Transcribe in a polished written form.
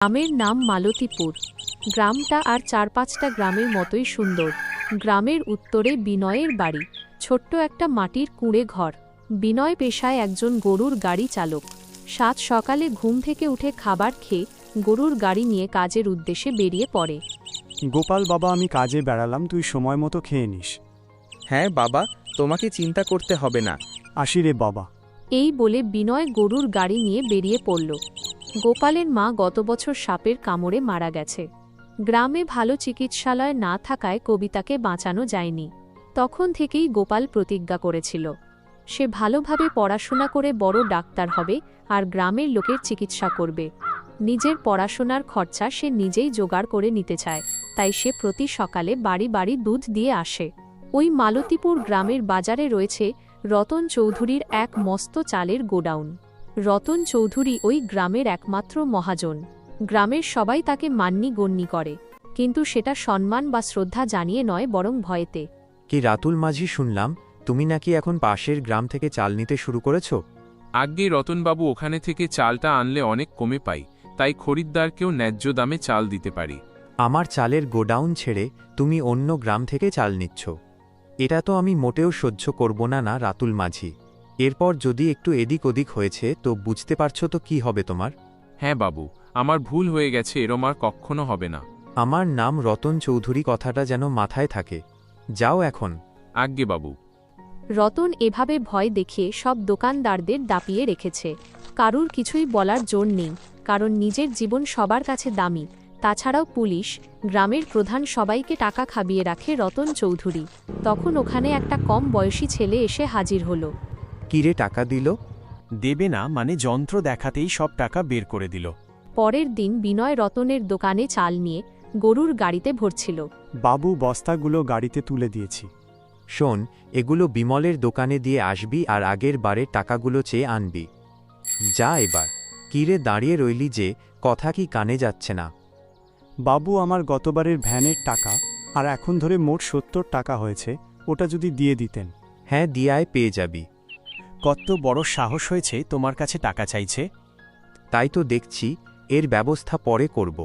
গ্রামের নাম মালতীপুর। গ্রামটা আর ৪-৫টা গ্রামের মতোই সুন্দর। গ্রামের উত্তরে বিনয়ের বাড়ি, ছোট্ট একটা মাটির কুঁড়ে ঘর। বিনয় পেশায় একজন গরুর গাড়ি চালক। সাত সকালে ঘুম থেকে উঠে খাবার খেয়ে গরুর গাড়ি নিয়ে কাজের উদ্দেশ্যে বেরিয়ে পড়ে। গোপাল বাবা, আমি কাজে বেড়ালাম, তুই সময় মতো খেয়ে নিস। হ্যাঁ বাবা, তোমাকে চিন্তা করতে হবে না। আসি রে বাবা। এই বলে বিনয় গরুর গাড়ি নিয়ে বেরিয়ে পড়ল। গোপালের মা গত বছর সাপের কামড়ে মারা গেছে। গ্রামে ভালো চিকিৎসালয় না থাকায় কবিতাকে বাঁচানো যায়নি। তখন থেকেই গোপাল প্রতিজ্ঞা করেছিল, সে ভালোভাবে পড়াশোনা করে বড় ডাক্তার হবে আর গ্রামের লোকের চিকিৎসা করবে। নিজের পড়াশোনার খরচা সে নিজেই জোগাড় করে নিতে চায়, তাই সে প্রতি সকালে বাড়ি বাড়ি দুধ দিয়ে আসে। ওই মালতীপুর গ্রামের বাজারে রয়েছে রতন চৌধুরীর এক মস্ত চালের গোডাউন। রতন চৌধুরী ওই গ্রামের একমাত্র মহাজন। গ্রামের সবাই তাকে মান্যি গণ্যি করে, কিন্তু সেটা সম্মান বা শ্রদ্ধা জানিয়ে নয়, বরং ভয়েতে। কি রাতুল মাঝি, শুনলাম তুমি নাকি এখন পাশের গ্রাম থেকে চাল নিতে শুরু করেছ? আগে রতনবাবু ওখানে থেকে চালটা আনলে অনেক কমে পাই, তাই খরিদ্দারকেও ন্যায্য দামে চাল দিতে পারি। আমার চালের গোডাউন ছেড়ে তুমি অন্য গ্রাম থেকে চাল নিচ্ছ, এটা তো আমি মোটেও সহ্য করব না না রাতুল মাঝি। এরপর যদি একটু এদিক ওদিক হয়েছে তো বুঝতে পারছো তো কি হবে তোমার। হ্যাঁ বাবু, আমার ভুল হয়ে গেছে, এরম আর কখনো হবে না। আমার নাম রতন চৌধুরী, কথাটা যেন মাথায় থাকে। যাও এখন। আজ্ঞে বাবু। রতন এভাবে ভয় দেখিয়ে সব দোকানদারদের দাপিয়ে রেখেছে। কারুর কিছুই বলার জোর নেই, কারণ নিজের জীবন সবার কাছে দামি। তাছাড়াও পুলিশ, গ্রামের প্রধান সবাইকে টাকা খাবিয়ে রাখে রতন চৌধুরী। তখন ওখানে একটা কম বয়সী ছেলে এসে হাজির হলো। কিরে, টাকা দিল? দেবে না মানে যন্ত্র দেখাতেই সব টাকা বের করে দিল। পরের দিন বিনয় রতনের দোকানে চাল নিয়ে গরুর গাড়িতে ভরছিল। বাবু, বস্তাগুলো গাড়িতে তুলে দিয়েছি। শোন, এগুলো বিমলের দোকানে দিয়ে আসবি আর আগের বারের টাকাগুলো চেয়ে আনবি। যা এবার। কিরে দাঁড়িয়ে রইলি যে, কথা কি কানে যাচ্ছে না? বাবু, আমার গতবারের ভ্যানের টাকা আর এখন ধরে মোট ৭০ টাকা হয়েছে, ওটা যদি দিয়ে দিতেন। হ্যাঁ, দিয়ায় পেয়ে যাবি। কত বড় সাহস হয়েছে তোমার কাছে টাকা চাইছে? তাই তো দেখছি, এর ব্যবস্থা পরে করব।